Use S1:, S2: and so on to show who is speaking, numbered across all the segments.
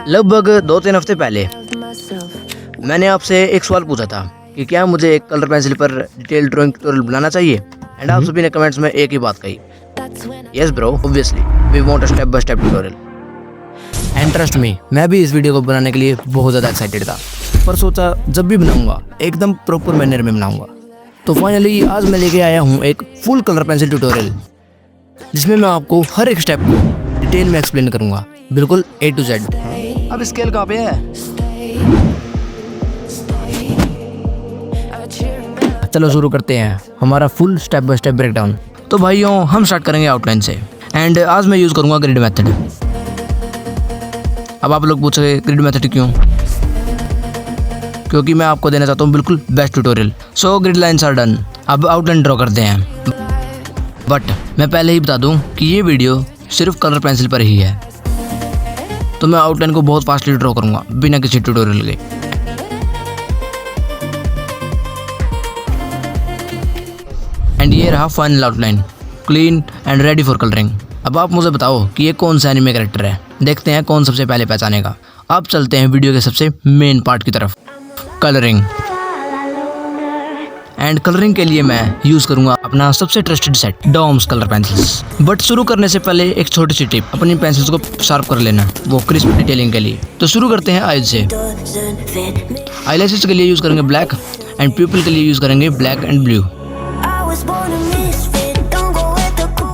S1: लगभग 2-3 हफ्ते पहले मैंने आपसे एक सवाल पूछा था कि क्या मुझे एक कलर पेंसिल पर डिटेल ड्राइंग ट्यूटोरियल बनाना चाहिए, एंड आप सभी ने कमेंट्स में एक ही बात कही, yes bro, obviously we want a step by step tutorial. And trust me, मैं भी इस वीडियो को बनाने के लिए बहुत ज़्यादा एक्साइटेड था, पर सोचा जब भी बनाऊंगा एकदम प्रॉपर मैनर में बनाऊंगा। तो फाइनली आज मैं लेके आया हूँ एक फुल कलर पेंसिल ट्यूटोरियल, जिसमें मैं आपको हर एक स्टेप को डिटेल में एक्सप्लेन करूंगा, बिल्कुल A to Z। अब स्केल कहाँ पे है? चलो शुरू करते हैं हमारा full step by step breakdown. तो भाइयों, हम स्टार्ट करेंगे आउटलाइन से, एंड आज मैं यूज़ करूंगा ग्रिड मेथड। अब आप लोग पूछोगे ग्रिड मेथड क्यों? क्योंकि मैं आपको देना चाहता हूँ बिल्कुल best tutorial. So grid lines are done, अब आउटलाइन ड्रॉ करते हैं। बट मैं पहले ही बता दूं कि ये वीडियो सिर्फ कलर पेंसिल पर ही है, तो मैं आउटलाइन को बहुत फास्टली ड्रॉ करूंगा बिना किसी ट्यूटोरियल के। एंड ये रहा final outline, clean and ready for colouring. अब आप मुझे बताओ कि ये कौन सा एनिमे कैरेक्टर है, देखते हैं कौन सबसे पहले पहचानेगा। अब चलते हैं वीडियो के सबसे मेन पार्ट की तरफ, कलरिंग। एंड कलरिंग के लिए मैं यूज़ करूंगा अपना सबसे trusted set, Doms colour pencils. But शुरू करने से पहले एक छोटी सी टिप, अपनी पेंसिल्स को शार्प कर लेना, वो क्रिस्प डिटेलिंग के लिए। तो शुरू करते हैं आईज से। आईलैशेस के लिए यूज़ करेंगे ब्लैक, एंड प्यूपिल के लिए यूज़ करेंगे ब्लैक एंड ब्लू।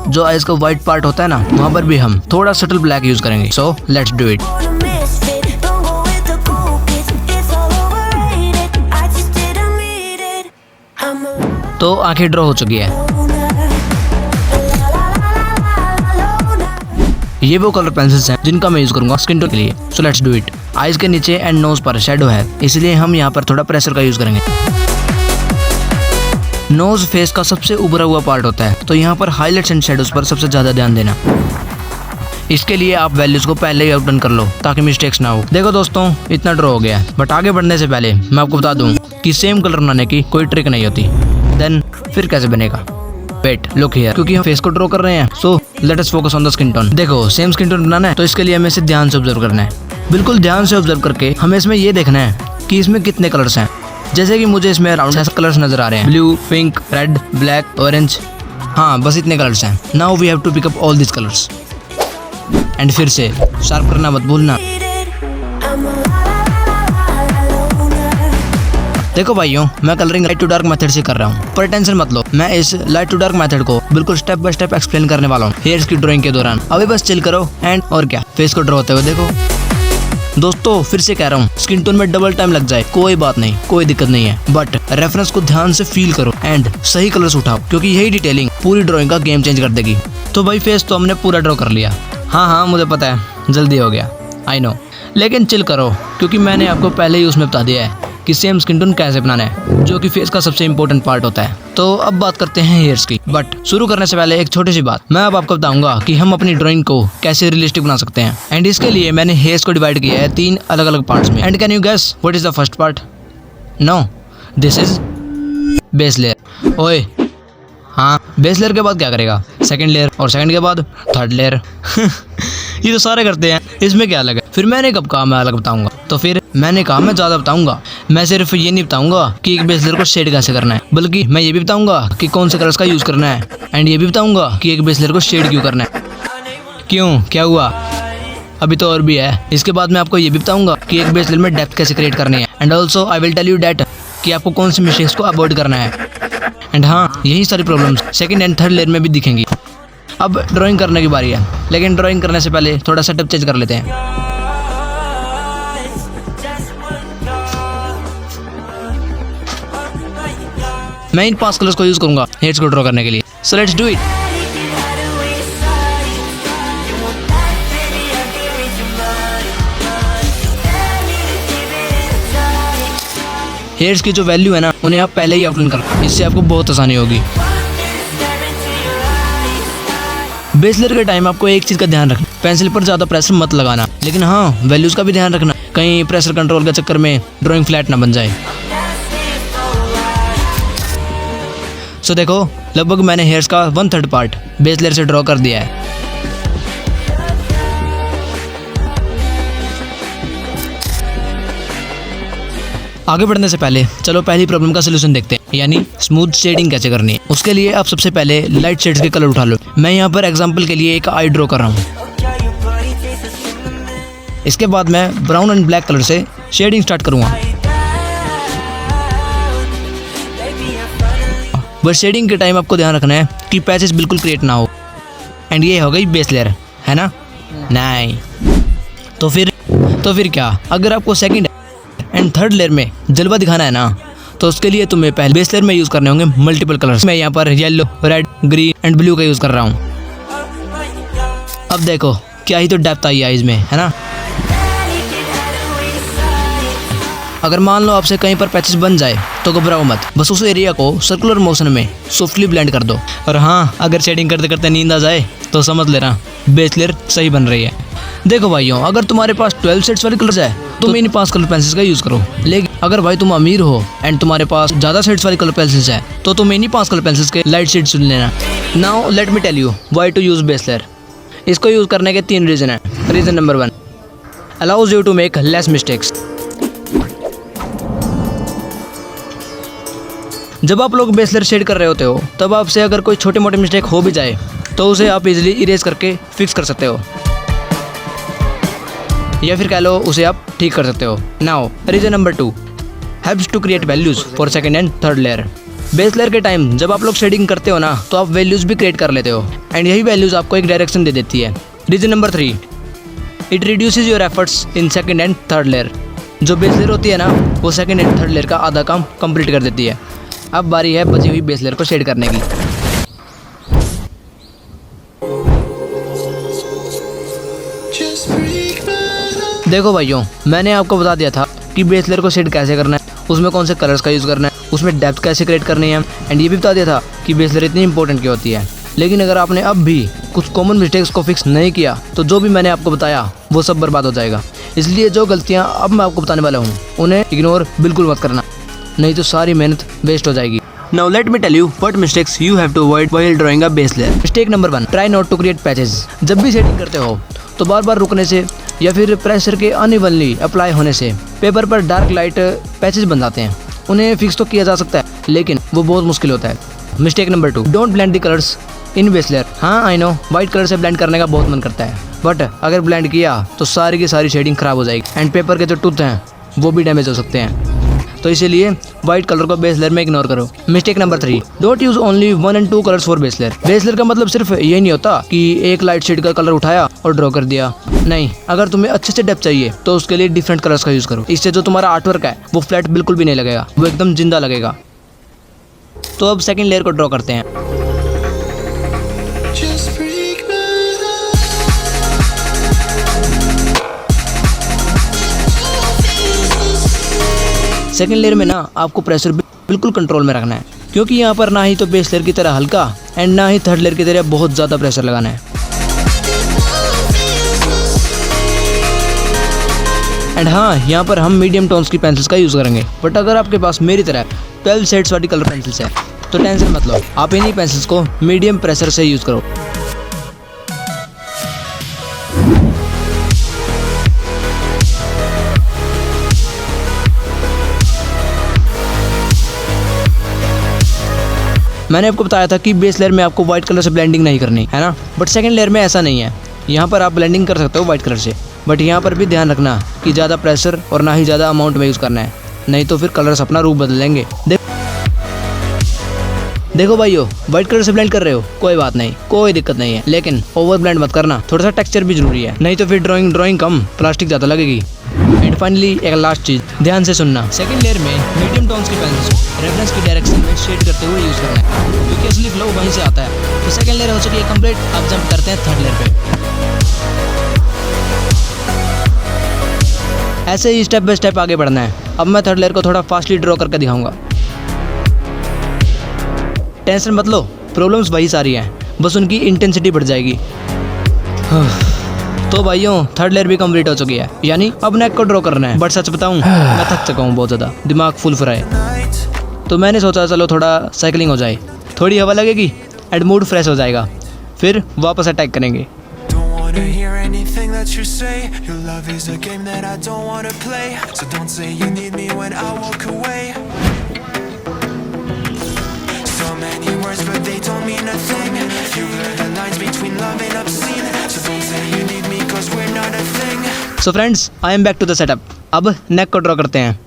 S1: जो आईज का वाइट पार्ट होता है ना, वहाँ पर भी हम थोड़ा सटल ब्लैक यूज़ करेंगे। So let's do it. तो आंखें ड्रॉ हो चुकी है। ये वो कलर पेंसिल्स हैं जिनका मैं यूज करूंगा स्किन टोन के लिए। सो लेट्स डू इट। आईज के नीचे एंड नोज पर शेडो है, इसलिए हम यहाँ पर थोड़ा प्रेशर का यूज करेंगे। नोज फेस का सबसे उभरा हुआ पार्ट होता है, तो यहाँ पर हाईलाइट्स एंड शेडोज पर सबसे ज्यादा ध्यान देना। इसके लिए आप वैल्यूज को पहले ही आउटलाइन कर लो ताकि मिस्टेक्स ना हो। देखो दोस्तों, इतना ड्रॉ हो गया, बट आगे बढ़ने से पहले मैं आपको बता दूं कि सेम कलर बनाने की कोई ट्रिक नहीं होती। देन फिर कैसे बनेगा? वेट, लुक हियर, क्योंकि हम फेस को ड्रॉ कर रहे हैं, so let us focus on the skin tone. देखो, सेम स्किन टोन बनाना है, तो इसके लिए हमें इसे ध्यान से ऑब्जर्व करना है। बिल्कुल ध्यान से ऑब्जर्व करके हमें इसमें ये देखना है कि इसमें कितने कलर्स हैं। जैसे कि मुझे इसमें अराउंड 6 कलर्स नजर आ रहे हैं, blue, pink, red, black, orange. हाँ, बस इतने कलर्स हैं। Now we have to pick up all this colours. And फिर से शार्प करना मत भूलना। देखो भाइयों, मैं colouring light to dark method से कर रहा हूँ, पर टेंशन मत लो, मैं इस लाइट टू डार्क मेथड को बिल्कुल स्टेप बाय स्टेप एक्सप्लेन करने वाला हूँ हेयर्स की ड्राइंग के दौरान। अभी बस चिल करो एंड और क्या, फेस को ड्रॉ होते हुए देखो। दोस्तों, फिर से कह रहा हूँ, स्किन टोन में डबल टाइम लग जाए कोई बात नहीं, कोई दिक्कत नहीं है, बट रेफरेंस को ध्यान से फील करो एंड सही कलर्स उठाओ, क्योंकि यही डिटेलिंग पूरी ड्राइंग का गेम चेंज कर देगी। तो भाई, फेस तो हमने पूरा ड्रॉ कर लिया। हाँ, मुझे पता है जल्दी हो गया, आई नो, लेकिन चिल करो, क्योंकि मैंने आपको पहले ही उसमें बता दिया है कि सेम स्किन टोन कैसे बनाना है, जो कि फेस का सबसे इंपॉर्टेंट पार्ट होता है। तो अब बात करते हैं हेयर्स की। बट शुरू करने से पहले एक छोटी सी बात, मैं अब आपको बताऊंगा कि हम अपनी ड्राइंग को कैसे रियलिस्टिक बना सकते हैं। एंड इसके लिए मैंने हेयर्स को डिवाइड किया है 3 अलग अलग पार्ट्स में। And can you guess what is the first part? No, this is base layer. ओए हाँ, बेस लेयर के बाद क्या करेगा? सेकंड लेयर, और सेकंड के बाद थर्ड लेयर। ये तो सारे करते हैं, इसमें क्या अलग है? फिर मैंने कब कहा मैं अलग बताऊंगा? तो फिर मैंने कहा मैं ज़्यादा बताऊंगा। मैं सिर्फ ये नहीं बताऊंगा कि एक बेस लेयर को शेड कैसे करना है, बल्कि मैं ये भी बताऊंगा कि कौन से कलर्स का यूज़ करना है, एंड ये भी बताऊंगा कि एक बेस लेयर को शेड क्यों करना है। क्यों, क्या हुआ? अभी तो और भी है। इसके बाद मैं आपको ये भी बताऊंगा कि एक बेस लेयर में डेप्थ कैसे क्रिएट करनी है, and also I will tell you that कि आपको कौन सी मिस्टेक्स को अवॉइड करना है। एंड हाँ, यही सारी problems second and third layer में भी दिखेंगी। अब ड्राइंग करने की बारी है, लेकिन ड्राइंग करने से पहले थोड़ा सेटअप चेंज कर लेते हैं। मैं इन 5 कलर्स को यूज करूंगा हेयर्स को ड्रॉ करने के लिए। सो लेट्स डू इट। हेयर्स की जो वैल्यू है ना, उन्हें आप पहले ही आउटलाइन कर, इससे आपको बहुत आसानी होगी। बेस लेयर के टाइम आपको एक चीज़ का ध्यान रखना, पेंसिल पर ज़्यादा प्रेशर मत लगाना, लेकिन हाँ, वैल्यूज़ का भी ध्यान रखना, कहीं प्रेशर कंट्रोल के चक्कर में ड्राइंग फ्लैट ना बन जाए। सो देखो, लगभग मैंने हेयर्स का 1/3 पार्ट बेस लेयर से ड्रॉ कर दिया है। आगे बढ़ने से पहले चलो पहली प्रॉब्लम का सोल्यूशन देखते हैं, यानी स्मूथ शेडिंग कैसे करनी है। उसके लिए आप सबसे पहले लाइट शेड्स के कलर उठा लो। मैं यहाँ पर एग्जांपल के लिए एक आई ड्रॉ कर रहा हूँ। इसके बाद मैं ब्राउन एंड ब्लैक कलर से शेडिंग स्टार्ट करूँगा। बस शेडिंग के टाइम आपको ध्यान रखना है कि पैचेस बिल्कुल क्रिएट ना हो। एंड ये हो गई बेस लेयर, है ना? नहीं तो फिर क्या, अगर आपको सेकंड एंड थर्ड लेयर में जलवा दिखाना है ना, तो उसके लिए तुम्हें पहले बेस लेयर में यूज़ करने होंगे मल्टीपल कलर्स। मैं यहाँ पर yellow, red, green and blue का यूज़ कर रहा हूँ। अब देखो क्या ही तो डेप्थ आई है इसमें, है ना? अगर मान लो आपसे कहीं पर पैचेस बन जाए तो घबराओ मत, बस उस एरिया को सर्कुलर मोशन में सॉफ्टली ब्लेंड कर दो। और हाँ, अगर शेडिंग करते करते नींद आ जाए तो समझ लेना बेस लेयर सही बन रही है। देखो भाइयों, अगर तुम्हारे पास 12 शेड्स वाली कलर्स है तो तुम इन 5 कलर पेंसिल्स का यूज़ करो। लेकिन अगर भाई तुम अमीर हो एंड तुम्हारे पास ज़्यादा शेड्स वाली कलर पेंसिल्स है तो तुम इन 5 कलर पेंसिल्स के लाइट शेड्स चुन लेना। Now let me tell you why to use base layer. इसको यूज़ करने के 3 रीज़न है। Reason number 1, allows you to make less mistakes. जब आप लोग बेस लेयर शेड कर रहे होते हो तब आपसे अगर कोई छोटे मोटे मिस्टेक हो भी जाए तो उसे आप इजीली इरेज करके फिक्स कर सकते हो, या फिर कह लो उसे आप ठीक कर सकते हो। Now reason number 2, helps to create values for second and third layer. Base layer के टाइम जब आप लोग शेडिंग करते हो ना, तो आप वैल्यूज भी क्रिएट कर लेते हो एंड यही वैल्यूज आपको एक डायरेक्शन दे देती है। Reason number 3, it reduces your efforts in second and third layer. जो बेस लेयर होती है ना, वो सेकंड एंड थर्ड लेयर का आधा काम कंप्लीट कर देती है। अब बारी है बची हुई बेस लेयर को शेड करने की। देखो भाइयों, मैंने आपको बता दिया था कि बेस लेयर को शेड कैसे करना है, उसमें कौन से कलर्स का यूज़ करना है, उसमें डेप्थ कैसे क्रिएट करनी है, एंड ये भी बता दिया था कि बेस लेयर इतनी इंपॉर्टेंट क्यों होती है। लेकिन अगर आपने अब भी कुछ कॉमन मिस्टेक्स को फिक्स नहीं किया तो जो भी मैंने आपको बताया वो सब बर्बाद हो जाएगा। इसलिए जो गलतियाँ अब मैं आपको बताने वाला हूँ उन्हें इग्नोर बिल्कुल मत करना, नहीं तो सारी मेहनत वेस्ट हो जाएगी। Now let me tell you what mistakes you have to avoid while drawing a base layer. Mistake number 1, try not to create patches. जब भी शेडिंग करते हो तो बार बार रुकने से या फिर प्रेशर के अनइवनली अप्लाई होने से पेपर पर डार्क लाइट पैचेस बन जाते हैं। उन्हें फिक्स तो किया जा सकता है लेकिन वो बहुत मुश्किल होता है। Mistake number 2, don't blend the colours in base layer. हाँ आई नो, वाइट कलर से ब्लेंड करने का बहुत मन करता है, बट अगर ब्लेंड किया तो सारी की सारी शेडिंग खराब हो जाएगी एंड पेपर के जो टूथ हैं वो भी डैमेज हो सकते हैं। तो इसीलिए व्हाइट कलर को बेस लेयर में इग्नोर करो। Mistake number 3, don't use only 1 and 2 colours for base layer. Base layer का मतलब सिर्फ ये नहीं होता कि एक लाइट शेड का कलर उठाया और ड्रॉ कर दिया। नहीं, अगर तुम्हें अच्छे से डेप्थ चाहिए तो उसके लिए डिफरेंट कलर्स का यूज करो। इससे जो तुम्हारा आर्टवर्क है वो फ्लैट बिल्कुल भी नहीं लगेगा, वो एकदम जिंदा लगेगा। तो अब सेकेंड लेयर को ड्रॉ करते हैं। सेकेंड लेयर में ना आपको प्रेशर बिल्कुल कंट्रोल में रखना है, क्योंकि यहाँ पर ना ही तो बेस लेयर की तरह हल्का एंड ना ही थर्ड लेयर की तरह बहुत ज़्यादा प्रेशर लगाना है। एंड हाँ, यहाँ पर हम मीडियम टोन्स की पेंसिल्स का यूज़ करेंगे, बट अगर आपके पास मेरी तरह 12 शेड्स वाली कलर पेंसिल्स है तो टेंशन मत लो, आप इन्हीं पेंसिल्स को मीडियम प्रेशर से यूज़ करो। मैंने आपको बताया था कि बेस लेयर में आपको व्हाइट कलर से ब्लेंडिंग नहीं करनी है ना, बट सेकंड लेयर में ऐसा नहीं है। यहाँ पर आप ब्लेंडिंग कर सकते हो व्हाइट कलर से, बट यहाँ पर भी ध्यान रखना कि ज़्यादा प्रेशर और ना ही ज़्यादा अमाउंट में यूज़ करना है, नहीं तो फिर कलर्स अपना रूप बदलेंगे। देखो भाइयों, व्हाइट कलर से ब्लेंड कर रहे हो कोई बात नहीं, कोई दिक्कत नहीं है, लेकिन ओवर ब्लेंड मत करना। थोड़ा सा टेक्सचर भी जरूरी है, नहीं तो फिर ड्राइंग कम प्लास्टिक ज़्यादा लगेगी। एंड फाइनली एक लास्ट चीज़ ध्यान से सुनना, सेकंड लेयर में मीडियम टोन्स की पेंसिल्स को रेफरेंस की डायरेक्शन में शेड करते हुए यूज़ करना है, क्योंकि असली फ्लो वहीं से आता है। तो सेकंड लेयर हो चुकी है कंप्लीट, अब जंप करते हैं थर्ड लेयर पे। ऐसे ही स्टेप बाय स्टेप आगे बढ़ना है। अब मैं थर्ड लेयर को थोड़ा फास्टली ड्रॉ करके दिखाऊंगा। टेंशन मत लो, प्रॉब्लम्स वही सारी हैं, बस उनकी इंटेंसिटी बढ़ जाएगी। तो भाइयों, थर्ड लेयर भी कंप्लीट हो चुकी है, यानी अब नेक को ड्रॉ करना है। बट सच बताऊं, मैं थक चुका हूँ बहुत ज़्यादा, दिमाग फुल फ्राई। तो मैंने सोचा चलो थोड़ा साइकिलिंग हो जाए, थोड़ी हवा लगेगी एंड मूड फ्रेश हो जाएगा, फिर वापस अटैक करेंगे।
S2: everything that you say. Your love is a game that I don't wanna play. So don't say you need me when I walk away. So many words but they don't mean a thing. You blur the lines between love and obscene. So don't say you need me cause we're not a thing.
S1: So friends, I am back to the setup. अब neck को draw करते हैं।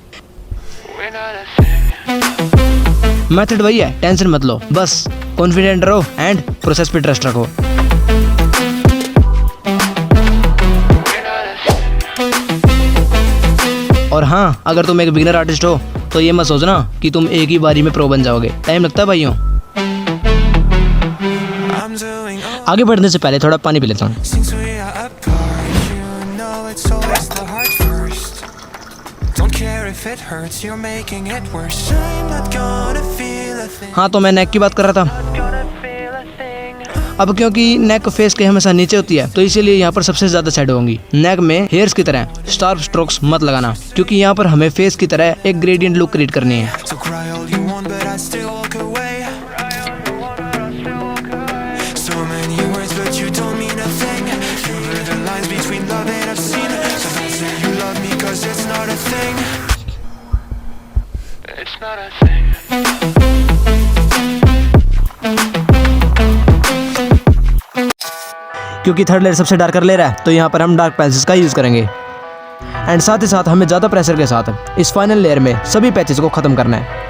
S2: We're not a thing.
S1: Method वही है, tension मत लो, बस confident रहो and process पे ट्रस्ट रखो। और हाँ, अगर तुम एक बिगिनर आर्टिस्ट हो तो ये मत सोचना कि तुम एक ही बारी में प्रो बन जाओगे, टाइम लगता है भाइयों।
S2: I'm doing all
S1: आगे बढ़ने से पहले थोड़ा पानी पी लेता हूँ।
S2: since we are apart. You know it's always the heart first. Don't care if it hurts, you're making it worse. I'm not gonna feel a thing.
S1: हाँ, तो मैं नेक की बात कर रहा था।
S2: Gonna feel a thing.
S1: अब क्योंकि नेक फेस के हमेशा नीचे होती है तो इसीलिए यहाँ पर सबसे ज्यादा शैडो होंगी। नेक में हेयर्स की तरह शार्प स्ट्रोक्स मत लगाना, क्योंकि यहाँ पर हमें फेस की तरह एक ग्रेडियंट लुक क्रिएट करनी है।
S2: So cry all you want, but I still walk away. So many words, but you don't mean a thing. You blur the lines between love and obscene. So don't say you love me, cause it's not a thing. It's not a thing.
S1: क्योंकि third layer सबसे darker layer है तो यहाँ पर हम dark pencils का use करेंगे। And साथ ही साथ हमें ज़्यादा प्रेशर के साथ इस फाइनल लेयर में सभी पैचेस को ख़त्म करना है।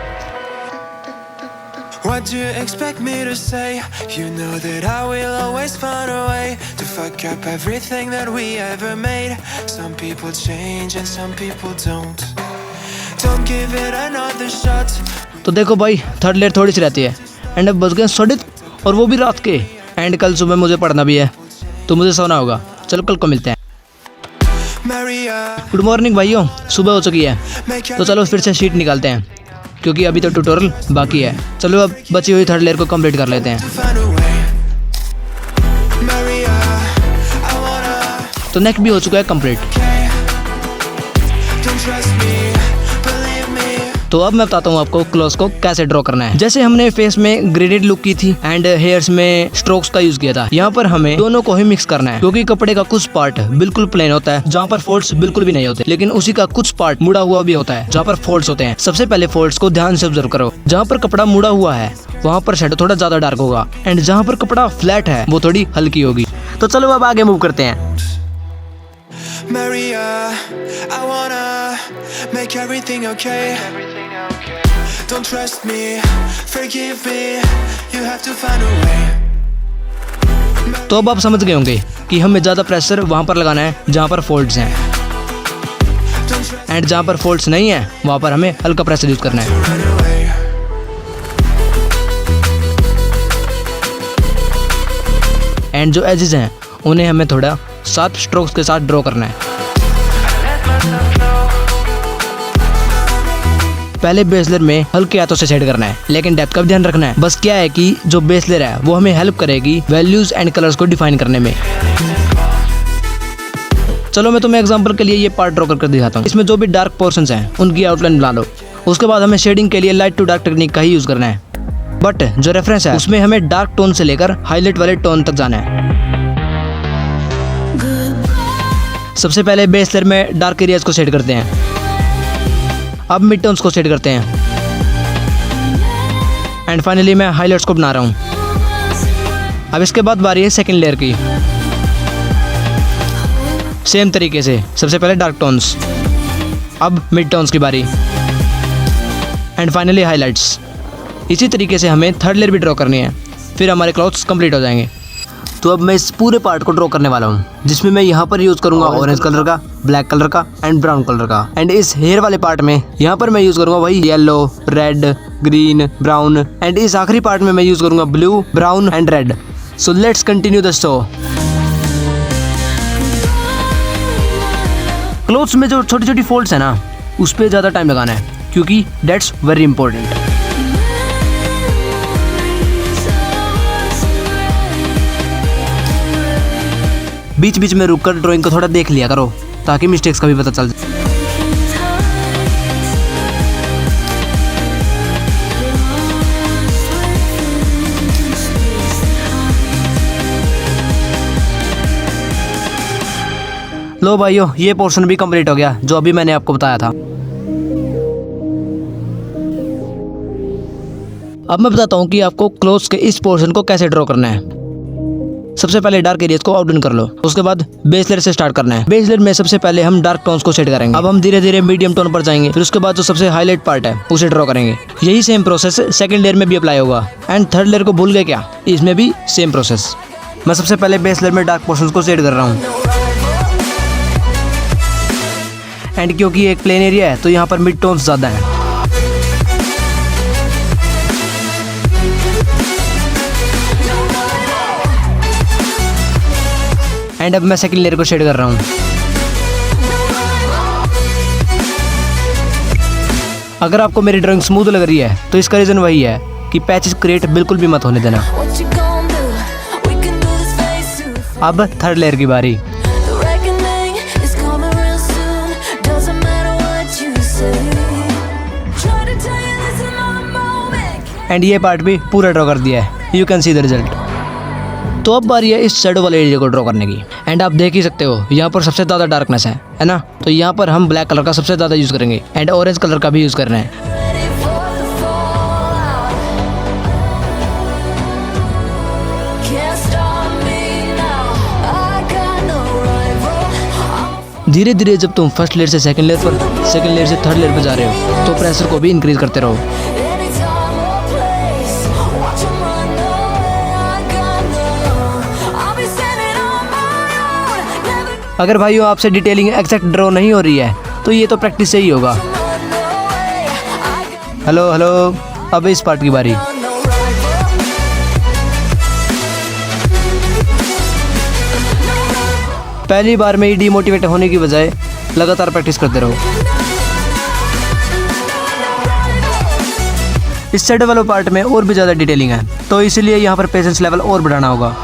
S2: What do you expect me to say? You know that I will always find a way to fuck up everything that we ever made. Some people change and some people don't. Don't give it another shot.
S1: तो देखो भाई, third layer थोड़ी सी रहती है and अब बच गए सड़ित, और वो भी रात के। एंड कल सुबह मुझे पढ़ना भी है तो मुझे सोना होगा। चलो कल को मिलते हैं।
S2: Maria,
S1: गुड मॉर्निंग भाइयों, सुबह हो चुकी है
S2: make
S1: तो चलो फिर से शीट निकालते हैं, क्योंकि अभी तो ट्यूटोरियल बाकी है। चलो अब बची हुई थर्ड लेयर को कंप्लीट कर लेते हैं।
S2: find a way. Maria, I wanna
S1: तो नेक भी हो चुका है complete.
S2: okay. Don't trust me, believe me.
S1: तो अब मैं बताता हूँ आपको क्लोज को कैसे ड्रॉ करना है। जैसे हमने फेस में ग्रेडेड लुक की थी एंड हेयर्स में स्ट्रोक्स का यूज किया था, यहाँ पर हमें दोनों को ही मिक्स करना है, क्योंकि कपड़े का कुछ पार्ट बिल्कुल प्लेन होता है जहाँ पर फोल्ड्स बिल्कुल भी नहीं होते, लेकिन उसी का कुछ पार्ट मुड़ा हुआ भी होता है जहाँ पर फोल्ड्स होते हैं। सबसे पहले फोल्ड्स को ध्यान से ऑब्जर्व करो। जहाँ पर कपड़ा मुड़ा हुआ है वहाँ पर शेडो थोड़ा ज्यादा डार्क होगा एंड जहाँ पर कपड़ा फ्लैट है वो थोड़ी हल्की होगी। तो चलो अब आगे मूव करते हैं।
S2: Maria, I wanna make everything okay. Don't trust me, forgive me. You have to find a way.
S1: तो अब आप समझ गए होंगे कि हमें ज्यादा प्रेशर वहाँ पर लगाना है जहाँ पर फोल्ड्स हैं,
S2: Don't try
S1: एंड जहाँ पर फोल्ड्स नहीं है वहाँ पर हमें हल्का प्रेशर यूज करना है।
S2: to run away.
S1: एंड जो एजेस हैं उन्हें हमें थोड़ा शार्प स्ट्रोक्स के साथ ड्रॉ करना है। पहले बेस लेयर में हल्के हाथों से शेड करना है, लेकिन डेप्थ का भी ध्यान रखना है। बस क्या है कि जो बेस लेयर है वो हमें हेल्प करेगी वैल्यूज एंड कलर्स को डिफाइन करने में। चलो मैं तुम्हें एग्जांपल के लिए ये पार्ट ड्रॉ करके दिखाता हूँ। इसमें जो भी डार्क पोर्शंस हैं उनकी आउटलाइन बना लो। उसके बाद हमें शेडिंग के लिए लाइट टू डार्क टेक्निक का ही यूज करना है, बट जो रेफरेंस है उसमें हमें डार्क टोन से लेकर हाईलाइट वाले टोन तक जाना है। सबसे पहले बेस लेयर में डार्क एरियाज को सेट करते हैं। अब मिड टोन्स को सेट करते हैं एंड फाइनली मैं हाईलाइट्स को बना रहा हूँ। अब इसके बाद बारी है सेकंड लेयर की। सेम तरीके से सबसे पहले डार्क टोन्स, अब मिड टोन्स की बारी एंड फाइनली हाईलाइट्स। इसी तरीके से हमें थर्ड लेयर भी ड्रॉ करनी है, फिर हमारे क्लॉथ्स कंप्लीट हो जाएंगे। तो अब मैं इस पूरे पार्ट को ड्रॉ करने वाला हूँ, जिसमें मैं यहाँ पर यूज करूंगा ऑरेंज कलर का, ब्लैक कलर का एंड ब्राउन कलर का। एंड इस हेयर वाले पार्ट में यहाँ पर मैं यूज करूंगा वही yellow, red, green, brown and इस आखिरी पार्ट में मैं यूज करूंगा blue, brown and red. So let's continue the show. Clothes में जो छोटी छोटी फोल्ड्स है ना उस पर ज़्यादा टाइम लगाना है, क्योंकि दैट्स वेरी इंपॉर्टेंट। बीच बीच में रुककर ड्राइंग को थोड़ा देख लिया करो ताकि मिस्टेक्स का भी पता चल जाए। लो भाइयों, ये पोर्शन भी कंप्लीट हो गया जो अभी मैंने आपको बताया था। अब मैं बताता हूँ कि आपको क्लोथ्स के इस पोर्शन को कैसे ड्रॉ करना है। सबसे पहले डार्क एरियाज को आउटलाइन कर लो, उसके बाद बेस लेयर से स्टार्ट करना है। बेस लेयर में सबसे पहले हम डार्क टोन्स को सेट करेंगे। अब हम धीरे धीरे मीडियम टोन पर जाएंगे, फिर उसके बाद जो सबसे हाईलाइट पार्ट है उसे ड्रॉ करेंगे। यही सेम प्रोसेस सेकंड लेयर में भी अप्लाई होगा। एंड थर्ड लेयर को भूल गए क्या, इसमें भी सेम प्रोसेस। मैं सबसे पहले बेस लेयर में डार्क पोर्शन को सेट कर रहा हूँ। एंड क्योंकि एक प्लेन एरिया है तो यहाँ पर मिड टोन्स ज़्यादा है। एंड अब मैं सेकंड लेयर को शेड कर रहा हूँ। अगर आपको मेरी ड्राइंग स्मूथ लग रही है तो इसका रीज़न वही है कि पैचेस क्रिएट बिल्कुल भी मत होने देना। अब थर्ड लेयर की बारी। एंड ये पार्ट भी पूरा ड्रॉ कर दिया है, you can see the result. तो अब बारी है इस शैडो वाले एरिया को ड्रॉ करने की। एंड आप देख ही सकते हो यहाँ पर सबसे ज़्यादा डार्कनेस है ना, तो यहाँ पर हम ब्लैक कलर का सबसे ज़्यादा यूज़ करेंगे एंड ऑरेंज कलर का भी यूज़ करना है। धीरे धीरे जब तुम फर्स्ट लेयर से सेकंड लेयर पर, सेकंड लेयर से थर्ड लेयर पर जा रहे हो तो प्रेशर को भी इंक्रीज करते रहो। अगर भाइयों आपसे डिटेलिंग एक्जैक्ट ड्रॉ नहीं हो रही है तो ये तो प्रैक्टिस से ही होगा। हेलो हेलो, अब इस पार्ट की बारी। पहली बार में ही डिमोटिवेट होने की बजाय लगातार प्रैक्टिस करते रहो। इस शैडो वाले पार्ट में और भी ज़्यादा डिटेलिंग है तो इसीलिए यहाँ पर पेशेंस लेवल और बढ़ाना होगा।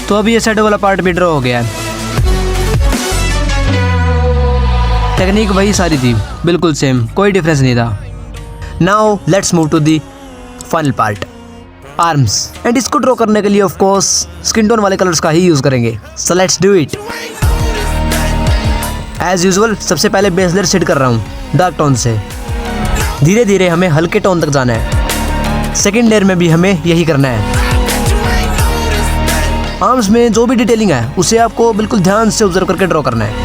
S1: तो अभी ये शैडो वाला पार्ट भी ड्रॉ हो गया है। टेक्निक वही सारी थी, बिल्कुल सेम, कोई डिफरेंस नहीं था। Now let's move to the final part, arms. And इसको ड्रॉ करने के लिए ऑफ कोर्स स्किन टोन वाले कलर्स का ही यूज़ करेंगे। So let's do it. As usual सबसे पहले बेस लेयर सेट कर रहा हूँ डार्क टोन से। धीरे धीरे हमें हल्के टोन तक जाना है। सेकेंड लेयर में भी हमें यही करना है। आर्म्स में जो भी डिटेलिंग है उसे आपको बिल्कुल ध्यान से ऑब्जर्व करके ड्रॉ करना है।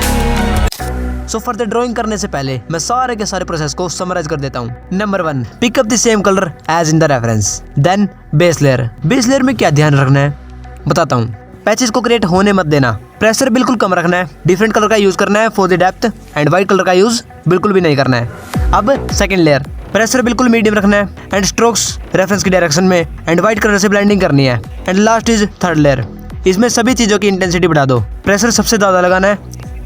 S1: सो फर्दर ड्राइंग करने से पहले मैं सारे के सारे प्रोसेस को समराइज कर देता हूँ। Number 1, pick up the same colour as in the reference. Then base layer. Base layer में क्या ध्यान रखना है बताता हूँ। पैचेस को क्रिएट होने मत देना, प्रेशर बिल्कुल कम रखना है, डिफरेंट कलर का यूज करना है for the depth and white colour का यूज बिल्कुल भी नहीं करना है। अब सेकंड लेयर, प्रेशर बिल्कुल मीडियम रखना है एंड स्ट्रोक्स रेफरेंस की डायरेक्शन में एंड वाइट कलर से ब्लेंडिंग करनी है। And last is third layer. इसमें सभी चीज़ों की इंटेंसिटी बढ़ा दो, प्रेशर सबसे ज़्यादा लगाना है,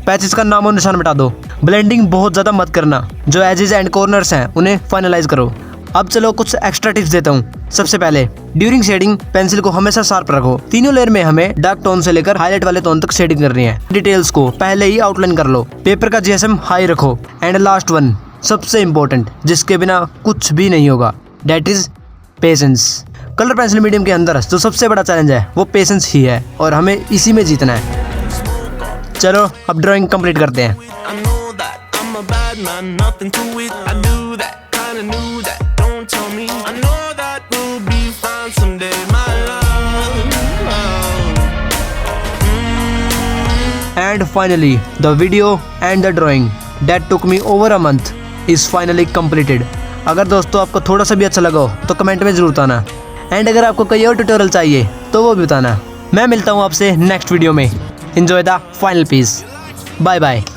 S1: पैचेस का नामो निशान मिटा दो, ब्लेंडिंग बहुत ज़्यादा मत करना, जो एजेस एंड कॉर्नर्स हैं उन्हें फाइनलाइज करो। अब चलो कुछ एक्स्ट्रा टिप्स देता हूँ। सबसे पहले ड्यूरिंग शेडिंग पेंसिल को हमेशा शार्प रखो। तीनों लेयर में हमें डार्क टोन से लेकर हाईलाइट वाले टोन तक शेडिंग करनी है। डिटेल्स को पहले ही आउटलाइन कर लो। पेपर का जीएसएम हाई रखो। एंड लास्ट वन, सबसे इंपॉर्टेंट, जिसके बिना कुछ भी नहीं होगा, that is patience. Colour pencil medium के अंदर जो सबसे बड़ा चैलेंज है वो पेशेंस ही है और हमें इसी में जीतना है। चलो अब ड्राइंग कंप्लीट करते हैं। And finally, the video and the drawing that took me over a month is finally completed. अगर दोस्तों आपको थोड़ा सा भी अच्छा लगा हो तो कमेंट में जरूर बताना। एंड अगर आपको कोई और ट्यूटोरियल चाहिए तो वो भी बताना। मैं मिलता हूँ आपसे नेक्स्ट वीडियो में। Enjoy the final piece. Bye bye.